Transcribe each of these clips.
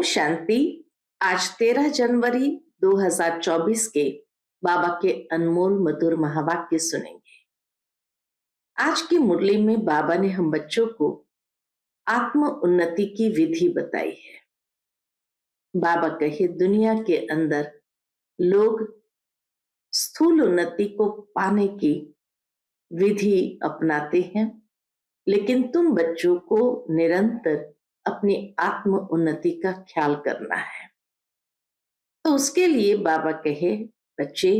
शांति। आज 13 जनवरी 2024 के बाबा के अनमोल मधुर महावाक्य सुनेंगे। आज की मुरली में बाबा ने हम बच्चों को आत्म उन्नति की विधि बताई है। बाबा कहे दुनिया के अंदर लोग स्थूल उन्नति को पाने की विधि अपनाते हैं, लेकिन तुम बच्चों को निरंतर अपनी आत्म उन्नति का ख्याल करना है। तो उसके लिए बाबा कहे बच्चे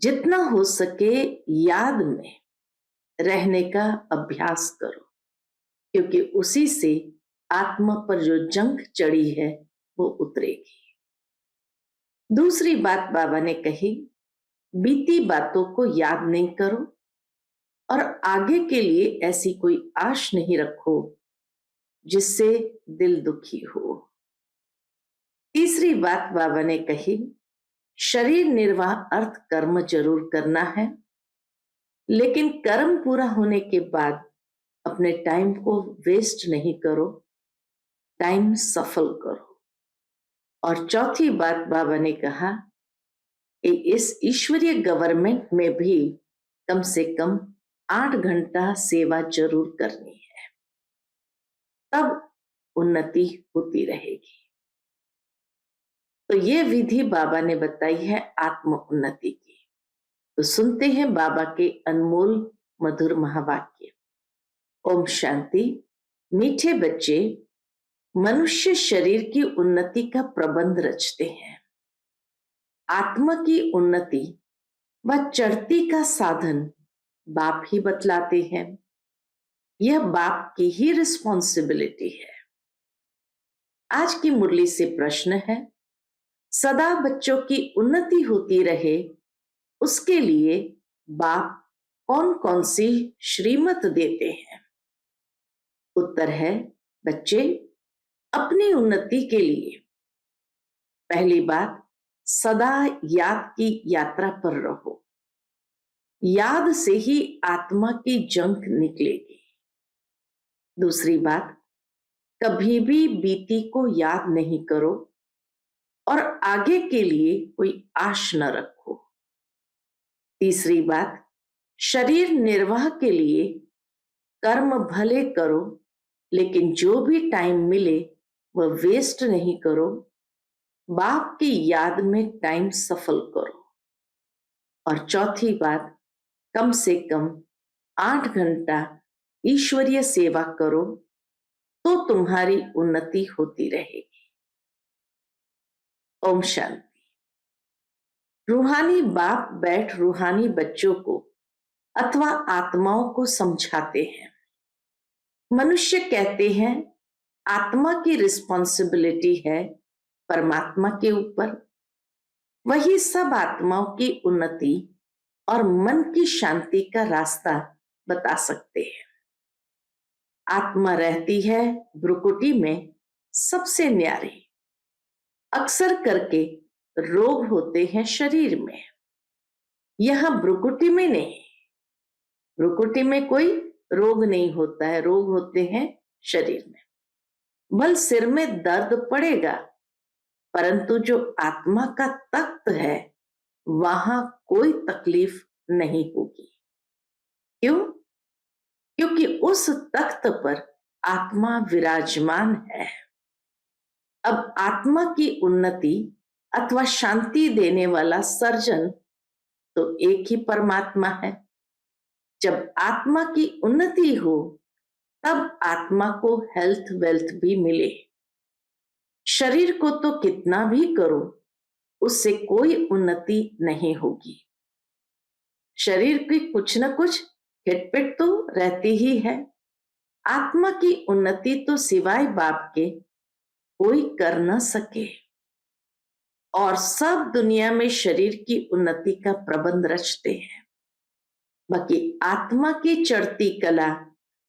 जितना हो सके याद में रहने का अभ्यास करो, क्योंकि उसी से आत्मा पर जो जंग चढ़ी है वो उतरेगी। दूसरी बात बाबा ने कही, बीती बातों को याद नहीं करो और आगे के लिए ऐसी कोई आश नहीं रखो जिससे दिल दुखी हो। तीसरी बात बाबा ने कही, शरीर निर्वाह अर्थ कर्म जरूर करना है, लेकिन कर्म पूरा होने के बाद अपने टाइम को वेस्ट नहीं करो, टाइम सफल करो। और चौथी बात बाबा ने कहा कि इस ईश्वरीय गवर्नमेंट में भी कम से कम 8 घंटा सेवा जरूर करनी है, तब उन्नति होती रहेगी। तो ये विधि बाबा ने बताई है आत्म उन्नति की। तो सुनते हैं बाबा के अनमोल मधुर महावाक्य। ओम शांति। मीठे बच्चे मनुष्य शरीर की उन्नति का प्रबंध रचते हैं। आत्मा की उन्नति व चढ़ती का साधन बाप ही बतलाते हैं। यह बाप की ही रिस्पॉन्सिबिलिटी है। आज की मुरली से प्रश्न है, सदा बच्चों की उन्नति होती रहे उसके लिए बाप कौन कौन सी श्रीमत देते हैं? उत्तर है, बच्चे अपनी उन्नति के लिए पहली बात, सदा याद की यात्रा पर रहो। याद से ही आत्मा की जंग निकलेगी। दूसरी बात, कभी भी बीती को याद नहीं करो और आगे के लिए कोई आश न रखो। तीसरी बात, शरीर निर्वाह के लिए कर्म भले करो, लेकिन जो भी टाइम मिले वह वेस्ट नहीं करो। बाप की याद में टाइम सफल करो। और चौथी बात, कम से कम 8 घंटा ईश्वरीय सेवा करो तो तुम्हारी उन्नति होती रहेगी। ओम शांति। रूहानी बाप बैठ रूहानी बच्चों को अथवा आत्माओं को समझाते हैं। मनुष्य कहते हैं आत्मा की रिस्पॉन्सिबिलिटी है परमात्मा के ऊपर, वही सब आत्माओं की उन्नति और मन की शांति का रास्ता बता सकते हैं। आत्मा रहती है भ्रुकुटी में सबसे न्यारी। अक्सर करके रोग होते हैं शरीर में, यह भ्रुकुटी में नहीं। भ्रुकुटी में कोई रोग नहीं होता है, रोग होते हैं शरीर में। बल सिर में दर्द पड़ेगा, परंतु जो आत्मा का तख्त है वहां कोई तकलीफ नहीं होगी। क्यों? क्योंकि उस तख्त पर आत्मा विराजमान है। अब आत्मा की उन्नति अथवा शांति देने वाला सर्जन तो एक ही परमात्मा है। जब आत्मा की उन्नति हो तब आत्मा को हेल्थ वेल्थ भी मिले। शरीर को तो कितना भी करो उससे कोई उन्नति नहीं होगी। शरीर की कुछ न कुछ हिटपिट तो रहती ही है। आत्मा की उन्नति तो सिवाय बाप के कोई कर न सके। और सब दुनिया में शरीर की उन्नति का प्रबंध रचते हैं, बाकी आत्मा की चढ़ती कला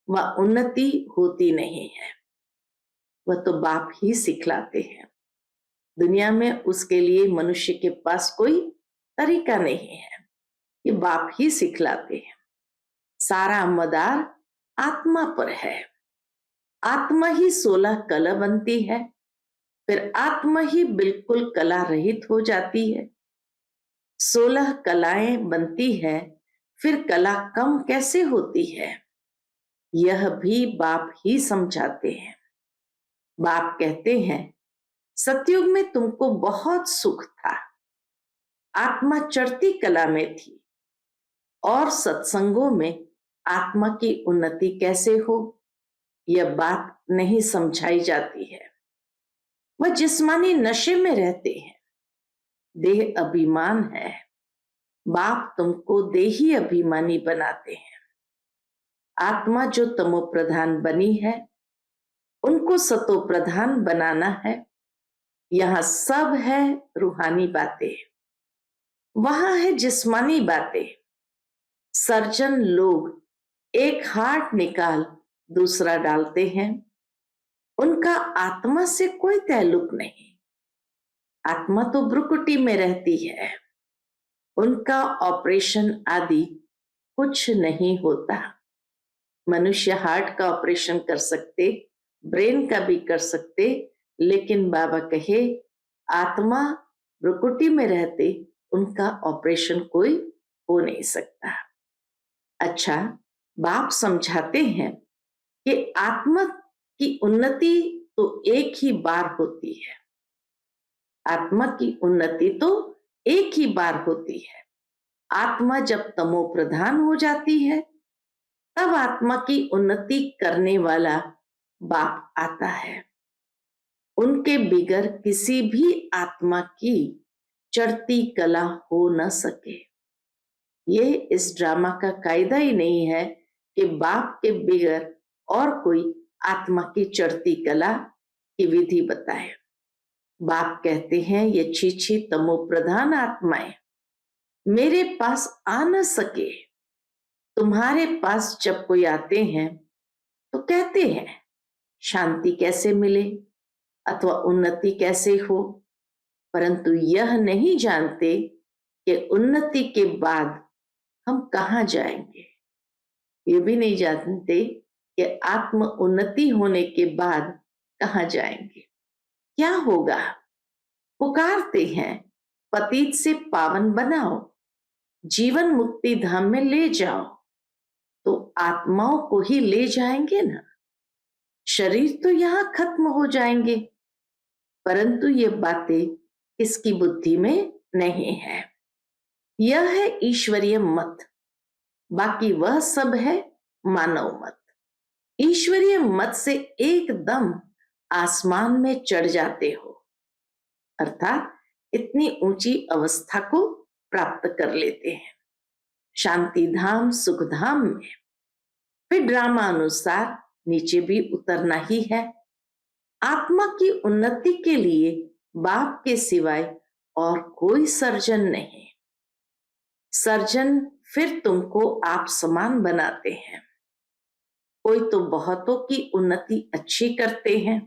व उन्नति होती नहीं है। वह तो बाप ही सिखलाते हैं। दुनिया में उसके लिए मनुष्य के पास कोई तरीका नहीं है, ये बाप ही सिखलाते हैं। सारा मदार आत्मा पर है। आत्मा ही 16 कला बनती है, फिर आत्मा ही बिल्कुल कला रहित हो जाती है। 16 कलाएं बनती है, फिर कला कम कैसे होती है? यह भी बाप ही समझाते हैं। बाप कहते हैं, सतयुग में तुमको बहुत सुख था, आत्मा चढ़ती कला में थी, और सत्संगों में आत्मा की उन्नति कैसे हो, यह बात नहीं समझाई जाती है। वह जिस्मानी नशे में रहते हैं, देह अभिमान है। बाप तुमको देही अभिमानी बनाते हैं। आत्मा जो तमो प्रधान बनी है, उनको सतो प्रधान बनाना है। यहाँ सब है रूहानी बातें, वहां है जिस्मानी बातें। सर्जन लोग एक हार्ट निकाल दूसरा डालते हैं, उनका आत्मा से कोई ताल्लुक नहीं। आत्मा तो भ्रुकुटी में रहती है, उनका ऑपरेशन आदि कुछ नहीं होता। मनुष्य हार्ट का ऑपरेशन कर सकते, ब्रेन का भी कर सकते, लेकिन बाबा कहे आत्मा भ्रुकुटी में रहते उनका ऑपरेशन कोई हो नहीं सकता। अच्छा, बाप समझाते हैं कि आत्मा की उन्नति तो एक ही बार होती है। आत्मा की उन्नति तो एक ही बार होती है। आत्मा जब तमो प्रधान हो जाती है, तब आत्मा की उन्नति करने वाला बाप आता है। उनके बिगर किसी भी आत्मा की चढ़ती कला हो न सके। ये इस ड्रामा का कायदा ही नहीं है कि बाप के बिगर और कोई आत्मा की चढ़ती कला की विधि बताए। बाप कहते हैं, ये छीछी तमो प्रधान आत्माएं मेरे पास आ न सके। तुम्हारे पास जब कोई आते हैं तो कहते हैं शांति कैसे मिले अथवा उन्नति कैसे हो, परंतु यह नहीं जानते कि उन्नति के बाद हम कहाँ जाएंगे। ये भी नहीं जानते कि आत्म उन्नति होने के बाद कहाँ जाएंगे, क्या होगा। पुकारते हैं, पतित से पावन बनाओ, जीवन मुक्ति धाम में ले जाओ, तो आत्माओं को ही ले जाएंगे ना। शरीर तो यहां खत्म हो जाएंगे, परंतु ये बातें किसकी बुद्धि में नहीं है। यह है ईश्वरीय मत, बाकी वह सब है मानव मत। ईश्वरीय मत से एकदम आसमान में चढ़ जाते हो, अर्थात इतनी ऊंची अवस्था को प्राप्त कर लेते हैं शांति धाम सुख धाम में। फिर ड्रामा अनुसार नीचे भी उतरना ही है। आत्मा की उन्नति के लिए बाप के सिवाय और कोई सर्जन नहीं। सर्जन फिर तुमको आप समान बनाते हैं। कोई तो बहुतों की उन्नति अच्छी करते हैं,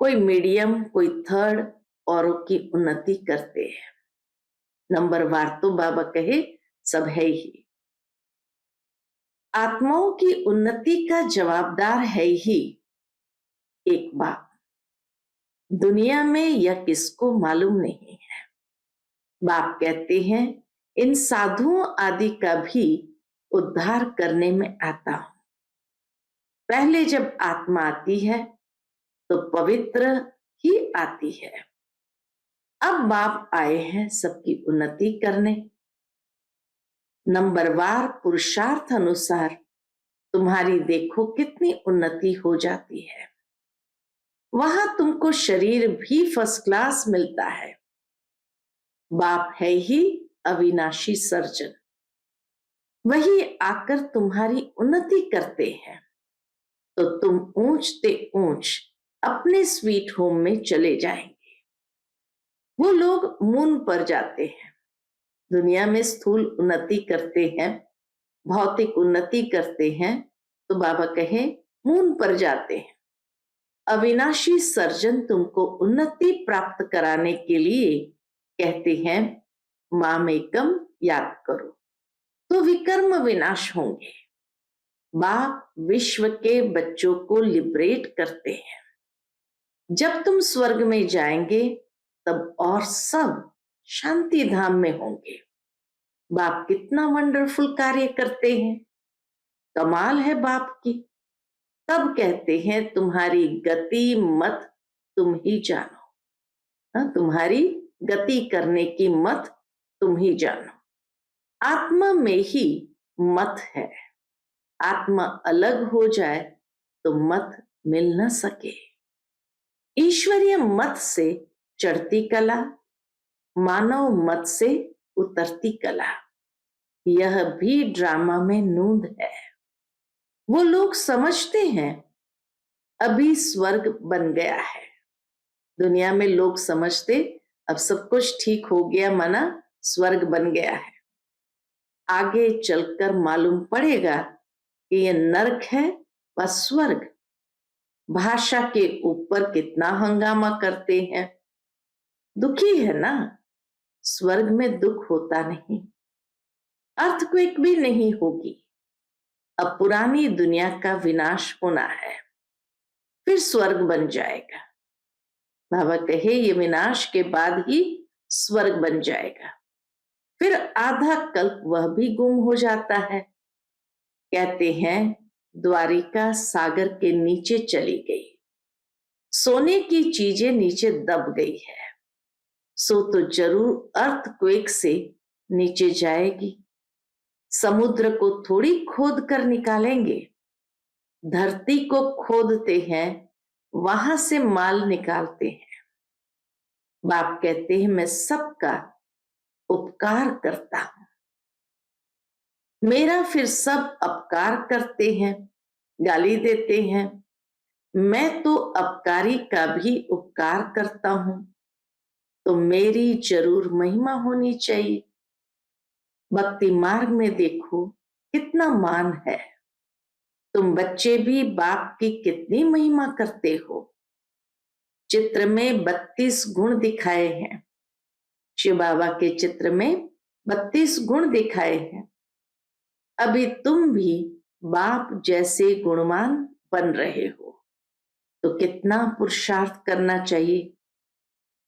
कोई मीडियम, कोई थर्ड, औरों की उन्नति करते हैं। नंबरवार तो बाबा कहे सब है ही। आत्माओं की उन्नति का जवाबदार है ही एक बाप। दुनिया में यह किसको मालूम नहीं है। बाप कहते हैं, इन साधुओं आदि का भी उद्धार करने में आता हूं। पहले जब आत्मा आती है तो पवित्र ही आती है। अब बाप आए हैं सबकी उन्नति करने। नंबरवार पुरुषार्थ अनुसार तुम्हारी देखो कितनी उन्नति हो जाती है। वहां तुमको शरीर भी फर्स्ट क्लास मिलता है। बाप है ही अविनाशी सर्जन, वही आकर तुम्हारी उन्नति करते हैं, तो तुम ऊंचते ऊंच अपने स्वीट होम में चले जाएंगे। वो लोग मून पर जाते हैं, दुनिया में स्थूल उन्नति करते हैं, भौतिक उन्नति करते हैं, तो बाबा कहे मून पर जाते हैं। अविनाशी सर्जन तुमको उन्नति प्राप्त कराने के लिए कहते हैं मामेकम याद करो, तो विकर्म विनाश होंगे। बाप विश्व के बच्चों को लिबरेट करते हैं। जब तुम स्वर्ग में जाएंगे तब और सब शांति धाम में होंगे। बाप कितना वंडरफुल कार्य करते हैं, कमाल है बाप की। तब कहते हैं तुम्हारी गति मत तुम ही जानो। तुम्हारी गति करने की मत तुम ही जानो। आत्मा में ही मत है, आत्मा अलग हो जाए तो मत मिल न सके। ईश्वरीय मत से चढ़ती कला, मानव मत से उतरती कला, यह भी ड्रामा में नूंद है। वो लोग समझते हैं अभी स्वर्ग बन गया है। दुनिया में लोग समझते अब सब कुछ ठीक हो गया, माना स्वर्ग बन गया है। आगे चलकर मालूम पड़ेगा कि यह नरक है व स्वर्ग। भाषा के ऊपर कितना हंगामा करते हैं। दुखी है ना, स्वर्ग में दुख होता नहीं, अर्थक्वेक भी नहीं होगी। अब पुरानी दुनिया का विनाश होना है, फिर स्वर्ग बन जाएगा। बाबा कहे ये विनाश के बाद ही स्वर्ग बन जाएगा। फिर आधा कल्प वह भी गुम हो जाता है। कहते हैं द्वारिका सागर के नीचे चली गई, सोने की चीजें नीचे दब गई है, सो तो जरूर अर्थक्वेक से नीचे जाएगी। समुद्र को थोड़ी खोद कर निकालेंगे, धरती को खोदते हैं, वहां से माल निकालते हैं। बाप कहते हैं मैं सबका उपकार करता हूं, मेरा फिर सब अपकार करते हैं, गाली देते हैं। मैं तो अपकारी का भी उपकार करता हूं, तो मेरी जरूर महिमा होनी चाहिए। भक्ति मार्ग में देखो कितना मान है। तुम बच्चे भी बाप की कितनी महिमा करते हो। चित्र में 32 गुण दिखाए हैं, शिव बाबा के चित्र में 32 गुण दिखाए हैं। अभी तुम भी बाप जैसे गुणवान बन रहे हो, तो कितना पुरुषार्थ करना चाहिए,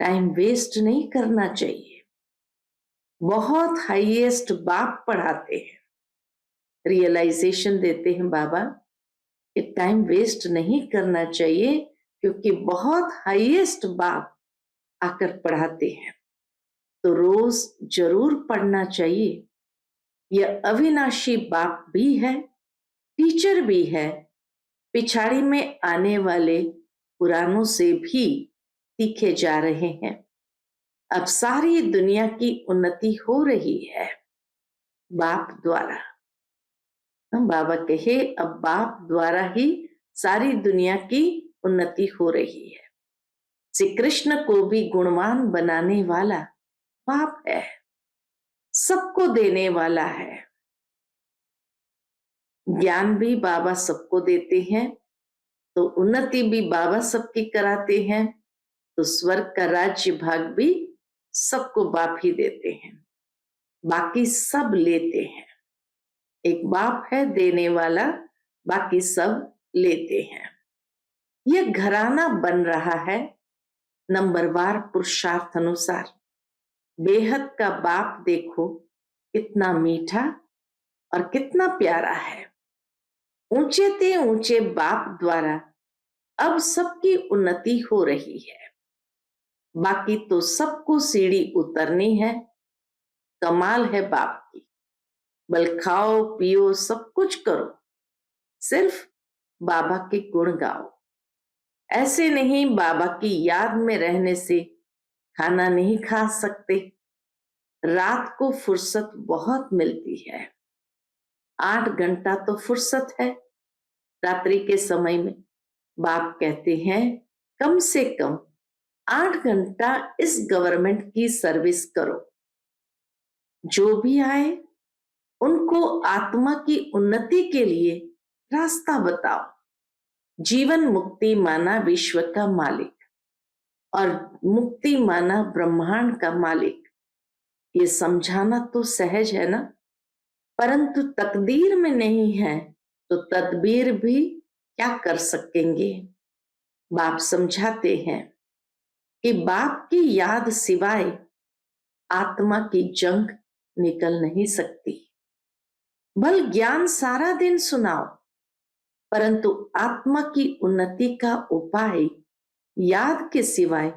टाइम वेस्ट नहीं करना चाहिए। बहुत हाईएस्ट बाप पढ़ाते हैं, रियलाइजेशन देते हैं बाबा कि टाइम वेस्ट नहीं करना चाहिए, क्योंकि बहुत हाईएस्ट बाप आकर पढ़ाते हैं, तो रोज जरूर पढ़ना चाहिए। यह अविनाशी बाप भी है, टीचर भी है, पिछाड़ी में आने वाले पुरानों से भी सीखे जा रहे हैं। अब सारी दुनिया की उन्नति हो रही है बाप द्वारा। हम बाबा कहे अब बाप द्वारा ही सारी दुनिया की उन्नति हो रही है। श्री कृष्ण को भी गुणवान बनाने वाला बाप है, सबको देने वाला है। ज्ञान भी बाबा सबको देते हैं, तो उन्नति भी बाबा सबकी कराते हैं, तो स्वर्ग का राज्य भाग भी सबको बाप ही देते हैं, बाकी सब लेते हैं। एक बाप है देने वाला, बाकी सब लेते हैं। यह घराना बन रहा है नंबरवार पुरुषार्थ अनुसार। बेहद का बाप देखो कितना मीठा और कितना प्यारा है। ऊंचे ते ऊंचे बाप द्वारा अब सबकी उन्नति हो रही है, बाकी तो सबको सीढ़ी उतरनी है। कमाल है बाप की, बल खाओ पियो सब कुछ करो, सिर्फ बाबा के गुण गाओ। ऐसे नहीं बाबा की याद में रहने से खाना नहीं खा सकते। रात को फुर्सत बहुत मिलती है, 8 घंटा तो फुर्सत है रात्रि के समय में। बाप कहते हैं कम से कम 8 घंटा इस गवर्नमेंट की सर्विस करो। जो भी आए उनको आत्मा की उन्नति के लिए रास्ता बताओ। जीवन मुक्ति माना विश्व का मालिक और मुक्ति माना ब्रह्मांड का मालिक, ये समझाना तो सहज है ना, परंतु तकदीर में नहीं है तो तदबीर भी क्या कर सकेंगे। बाप समझाते हैं कि बाप की याद सिवाय आत्मा की जंग निकल नहीं सकती। भल ज्ञान सारा दिन सुनाओ, परंतु आत्मा की उन्नति का उपाय याद के सिवाय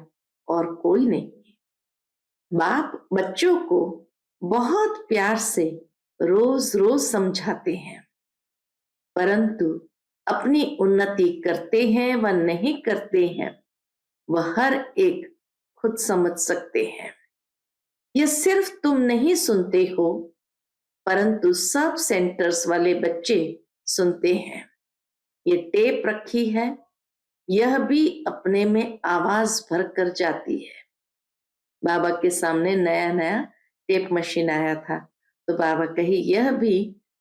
और कोई नहीं। बाप बच्चों को बहुत प्यार से रोज रोज समझाते हैं, परंतु अपनी उन्नति करते हैं व नहीं करते हैं वह हर एक खुद समझ सकते हैं। यह सिर्फ तुम नहीं सुनते हो, परंतु सब सेंटर्स वाले बच्चे सुनते हैं। ये टेप रखी है, यह भी अपने में आवाज भर कर जाती है। बाबा के सामने नया नया टेप मशीन आया था, तो बाबा कही यह भी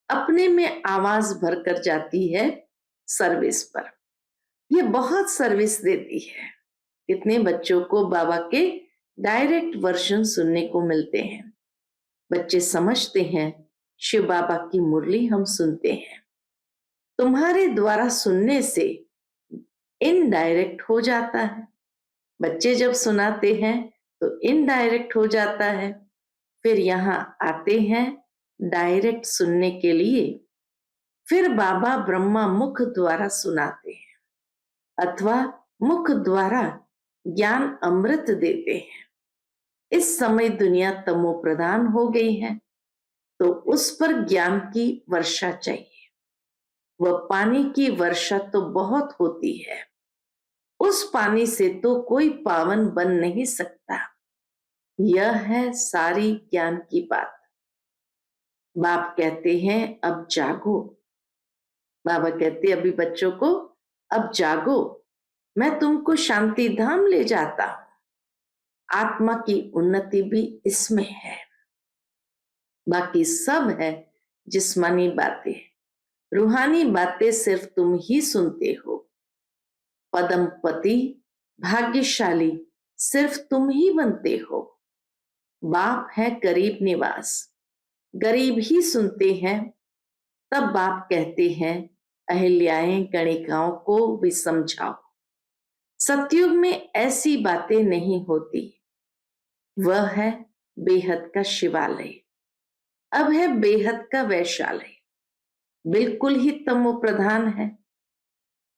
अपने में आवाज भर कर जाती है सर्विस पर। ये बहुत सर्विस देती है। कितने बच्चों को बाबा के डायरेक्ट वर्जन सुनने को मिलते हैं। बच्चे समझते हैं शिव बाबा की मुरली हम सुनते हैं। तुम्हारे द्वारा सुनने से इनडायरेक्ट हो जाता है। बच्चे जब सुनाते हैं तो इनडायरेक्ट हो जाता है, फिर यहाँ आते हैं डायरेक्ट सुनने के लिए। फिर बाबा ब्रह्मा मुख द्वारा सुनाते हैं अथवा मुख द्वारा ज्ञान अमृत देते हैं। इस समय दुनिया तमो प्रधान हो गई है, तो उस पर ज्ञान की वर्षा चाहिए। वह पानी की वर्षा तो बहुत होती है, उस पानी से तो कोई पावन बन नहीं सकता। यह है सारी ज्ञान की बात। बाप कहते हैं अब जागो। बाबा कहते अभी बच्चों को अब जागो, मैं तुमको शांति धाम ले जाता हूं। आत्मा की उन्नति भी इसमें है, बाकी सब है जिस्मानी बातें। रूहानी बातें सिर्फ तुम ही सुनते हो। पदमपति भाग्यशाली सिर्फ तुम ही बनते हो। बाप है गरीब निवास, गरीब ही सुनते हैं। तब बाप कहते हैं अहिल्याएं गणिकाओं को भी समझाओ। सतयुग में ऐसी बातें नहीं होती। वह है बेहद का शिवालय, अब है बेहद का वैशालय। बिल्कुल ही तमो प्रधान है,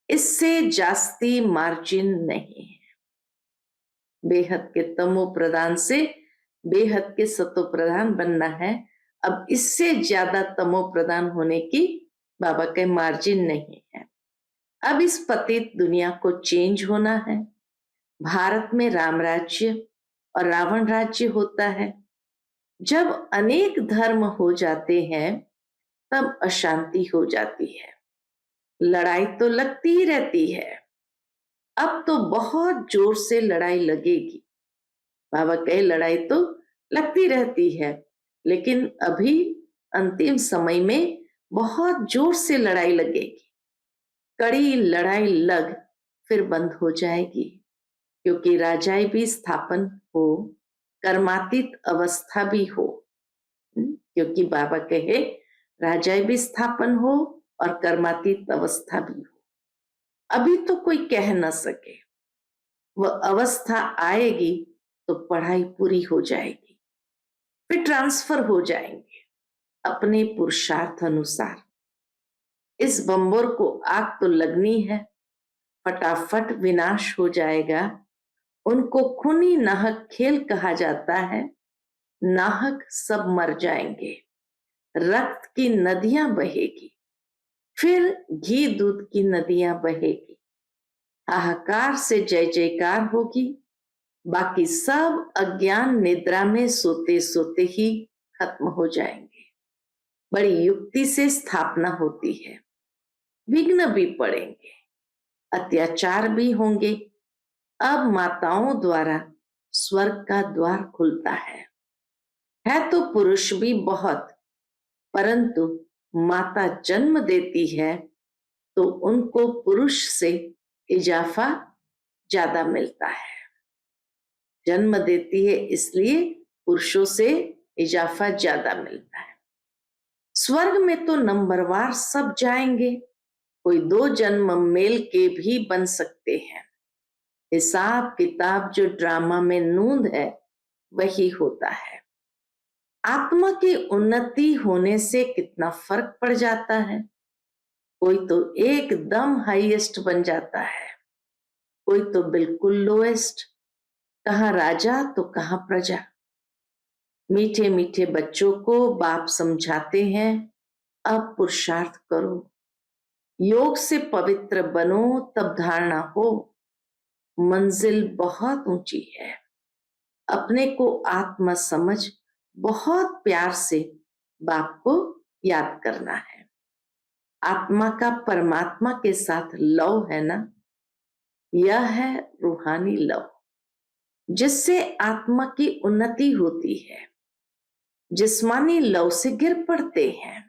इससे जास्ती मार्जिन नहीं है। बेहद के तमो प्रधान से बेहद के सतो प्रधान बनना है। अब इससे ज्यादा तमो प्रधान होने की बाबा के मार्जिन नहीं है। अब इस पतित दुनिया को चेंज होना है। भारत में राम राज्य और रावण राज्य होता है। जब अनेक धर्म हो जाते हैं तब अशांति हो जाती है, लड़ाई तो लगती ही रहती है। अब तो बहुत जोर से लड़ाई लगेगी। बाबा कहे लड़ाई तो लगती रहती है, लेकिन अभी अंतिम समय में बहुत जोर से लड़ाई लगेगी। कड़ी लड़ाई लग फिर बंद हो जाएगी, क्योंकि राजाई भी स्थापन हो, कर्मातीत अवस्था भी हो। क्योंकि बाबा कहे राजाई भी स्थापन हो और कर्मातीत अवस्था भी हो। अभी तो कोई कह न सके, वह अवस्था आएगी तो पढ़ाई पूरी हो जाएगी, फिर ट्रांसफर हो जाएंगे अपने पुरुषार्थ अनुसार। इस बम्बोर को आग तो लगनी है, फटाफट विनाश हो जाएगा। उनको खूनी नाहक खेल कहा जाता है। नाहक सब मर जाएंगे, रक्त की नदियां बहेगी, फिर घी दूध की नदियां बहेगी। हाहाकार से जय जयकार होगी। बाकी सब अज्ञान निद्रा में सोते सोते ही खत्म हो जाएंगे। बड़ी युक्ति से स्थापना होती है, विघ्न भी पड़ेंगे, अत्याचार भी होंगे। अब माताओं द्वारा स्वर्ग का द्वार खुलता है तो पुरुष भी बहुत, परंतु माता जन्म देती है तो उनको पुरुष से इजाफा ज्यादा मिलता है। जन्म देती है इसलिए पुरुषों से इजाफा ज्यादा मिलता है। स्वर्ग में तो नंबरवार सब जाएंगे, कोई 2 जन्म मेल के भी बन सकते हैं। हिसाब किताब जो ड्रामा में नूंद है वही होता है। आत्मा की उन्नति होने से कितना फर्क पड़ जाता है। कोई तो एकदम हाईएस्ट बन जाता है, कोई तो बिल्कुल लोएस्ट, कहाँ राजा तो कहाँ प्रजा। मीठे मीठे बच्चों को बाप समझाते हैं, अब पुरुषार्थ करो, योग से पवित्र बनो, तब धारणा हो मंजिल बहुत ऊंची है। अपने को आत्मा समझ बहुत प्यार से बाप को याद करना है। आत्मा का परमात्मा के साथ लव है ना, यह है रूहानी लव, जिससे आत्मा की उन्नति होती है। जिस्मानी लव से गिर पड़ते हैं,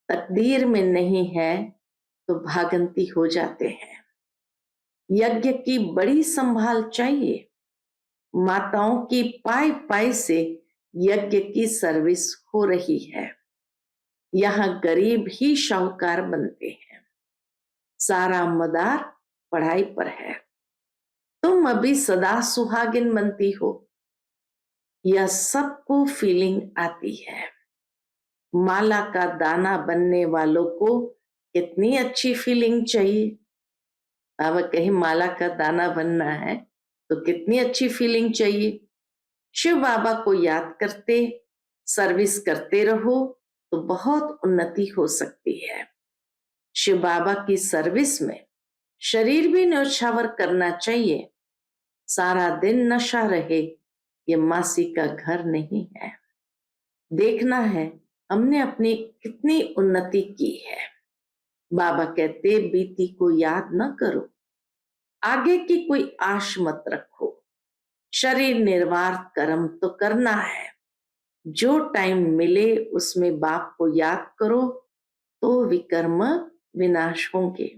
तकदीर में नहीं है तो भागंती हो जाते हैं। यज्ञ की बड़ी संभाल चाहिए। माताओं की पाई पाई से यज्ञ की सर्विस हो रही है। यहाँ गरीब ही शाहूकार बनते हैं। सारा मदार पढ़ाई पर है। तुम अभी सदा सुहागिन बनती हो, यह सबको फीलिंग आती है। माला का दाना बनने वालों को कितनी अच्छी फीलिंग चाहिए। बाबा कहीं माला का दाना बनना है तो कितनी अच्छी फीलिंग चाहिए। शिव बाबा को याद करते सर्विस करते रहो तो बहुत उन्नति हो सकती है। शिव बाबा की सर्विस में शरीर भी न्यौछावर करना चाहिए। सारा दिन नशा रहे, ये मासी का घर नहीं है। देखना है हमने अपनी कितनी उन्नति की है। बाबा कहते बीती को याद न करो, आगे की कोई आश मत रखो। शरीर निर्वाह कर्म तो करना है, जो टाइम मिले उसमें बाप को याद करो तो विकर्म विनाश होंगे।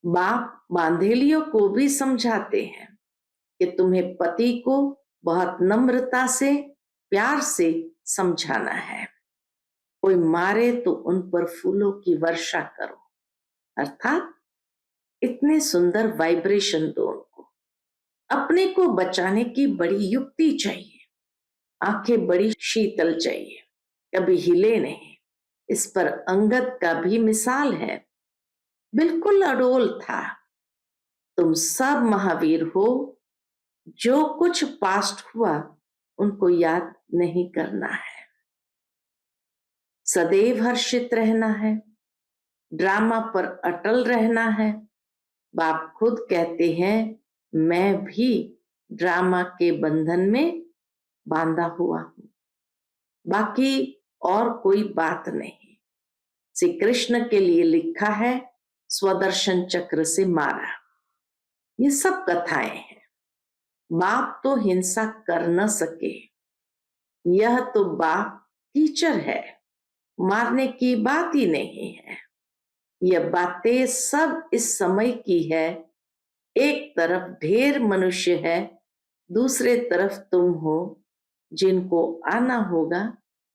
बाप बांधेलियों को भी समझाते हैं कि तुम्हें पति को बहुत नम्रता से प्यार से समझाना है। कोई मारे तो उन पर फूलों की वर्षा करो, अर्थात इतने सुंदर वाइब्रेशन दो उनको। अपने को बचाने की बड़ी युक्ति चाहिए। आंखें बड़ी शीतल चाहिए, कभी हिले नहीं। इस पर अंगद का भी मिसाल है, बिल्कुल अडोल था। तुम सब महावीर हो, जो कुछ पास्ट हुआ उनको याद नहीं करना है। सदैव हर्षित रहना है, ड्रामा पर अटल रहना है। बाप खुद कहते हैं मैं भी ड्रामा के बंधन में बांधा हुआ हूं, बाकी और कोई बात नहीं। श्री कृष्ण के लिए लिखा है स्वदर्शन चक्र से मारा। ये सब कथाएं हैं। बाप तो हिंसा कर न सके, यह तो बाप टीचर है, मारने की बात ही नहीं है। यह बातें सब इस समय की है। एक तरफ ढेर मनुष्य है, दूसरे तरफ तुम हो, जिनको आना होगा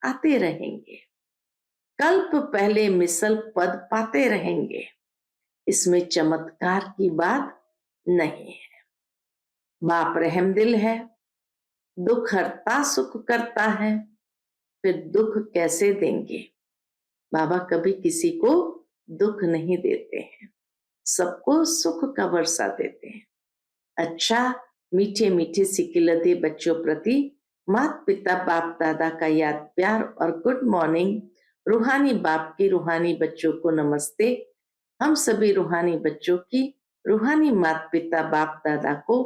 आते रहेंगे। कल्प पहले मिसल पद पाते रहेंगे, इसमें चमत्कार की बात नहीं है। बाप रहमदिल है, दुख हरता सुख करता है, फिर दुख कैसे देंगे। बाबा कभी किसी को दुख नहीं देते हैं, सबको सुख का वर्षा देते हैं। अच्छा, मीठे मीठे सिकिलते बच्चों प्रति माता पिता बाप दादा का याद प्यार और गुड मॉर्निंग। रूहानी बाप की रूहानी बच्चों को नमस्ते। हम सभी रूहानी बच्चों की रूहानी माता पिता बाप दादा को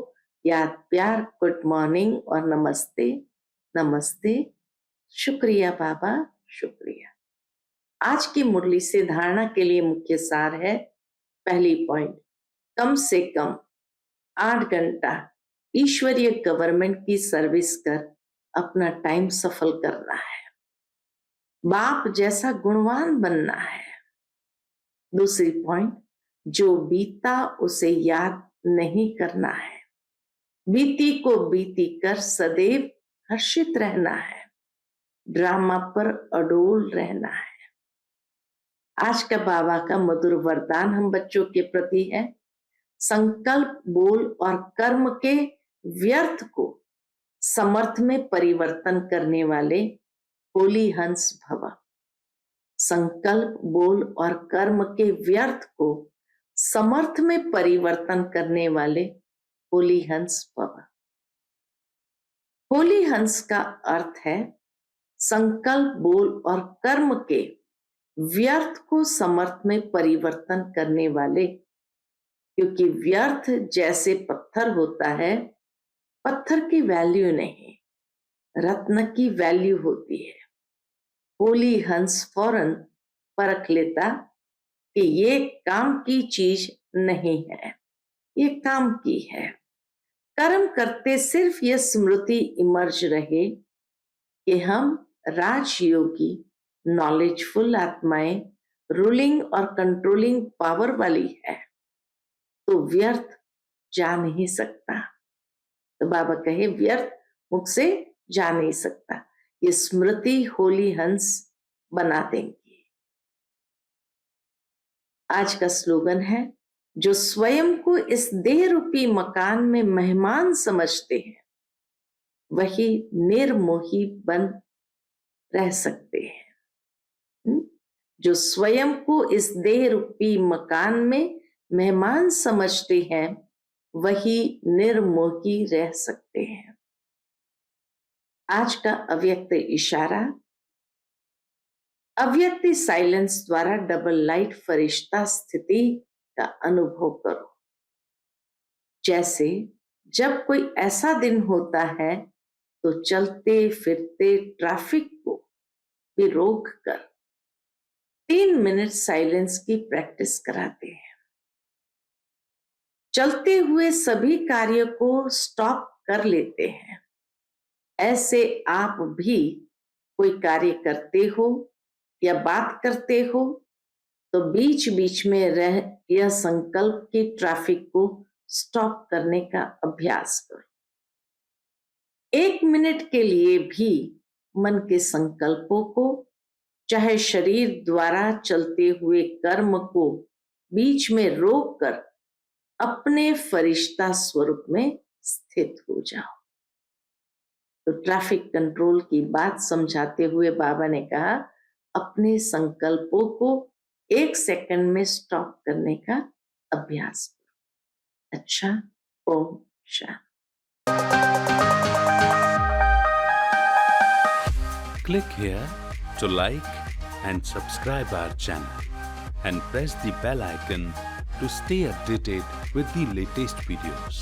याद प्यार गुड मॉर्निंग और नमस्ते नमस्ते। शुक्रिया बाबा, शुक्रिया। आज की मुरली से धारणा के लिए मुख्य सार है। पहली पॉइंट, कम से कम 8 घंटा ईश्वरीय गवर्नमेंट की सर्विस कर अपना टाइम सफल करना है। बाप जैसा गुणवान बनना है। दूसरी पॉइंट, जो बीता उसे याद नहीं करना है, बीती को बीती कर सदैव हर्षित रहना है। ड्रामा पर अडोल रहना है। आज का बाबा का मधुर वरदान हम बच्चों के प्रति है, संकल्प, बोल और कर्म के व्यर्थ को समर्थ में परिवर्तन करने वाले होली हंस भव। संकल्प, बोल और कर्म के व्यर्थ को समर्थ में परिवर्तन करने वाले होली हंस भव। होली हंस का अर्थ है संकल्प, बोल और कर्म के व्यर्थ को समर्थ में परिवर्तन करने वाले, क्योंकि व्यर्थ जैसे पत्थर होता है, पत्थर की वैल्यू नहीं, रत्न की वैल्यू होती है। होली हंस फौरन परख लेता कि ये काम की चीज नहीं है, ये काम की है। कर्म करते सिर्फ यह स्मृति इमर्ज रहे कि हम राजयोगी, नॉलेजफुल आत्माएं, रूलिंग और कंट्रोलिंग पावर वाली है, तो व्यर्थ जा नहीं सकता। तो बाबा कहे व्यर्थ मुख से जा नहीं सकता। ये स्मृति होली हंस बना देंगी। आज का स्लोगन है, जो स्वयं को इस देह रूपी मकान में मेहमान समझते हैं, वही निर्मोही बन रह सकते हैं। जो स्वयं को इस देह रूपी मकान में मेहमान समझते हैं, वही निर्मोही रह सकते हैं। आज का अव्यक्त इशारा, अव्यक्त साइलेंस द्वारा डबल लाइट फरिश्ता स्थिति का अनुभव करो। जैसे जब कोई ऐसा दिन होता है तो चलते फिरते ट्रैफिक को भी रोक कर 3 मिनट साइलेंस की प्रैक्टिस कराते हैं। चलते हुए सभी कार्य को स्टॉप कर लेते हैं। ऐसे आप भी कोई कार्य करते हो या बात करते हो तो बीच बीच में रह यह संकल्प की ट्रैफिक को स्टॉप करने का अभ्यास करो। 1 मिनट के लिए भी मन के संकल्पों को, चाहे शरीर द्वारा चलते हुए कर्म को बीच में रोक कर अपने फरिश्ता स्वरूप में स्थित हो जाओ। तो ट्रैफिक कंट्रोल की बात समझाते हुए बाबा ने कहा, अपने संकल्पों को 1 सेकंड में स्टॉप करने का अभ्यास करो। अच्छा, Om Shanti. Click here to like and subscribe our channel and press the bell icon to stay updated with the latest videos.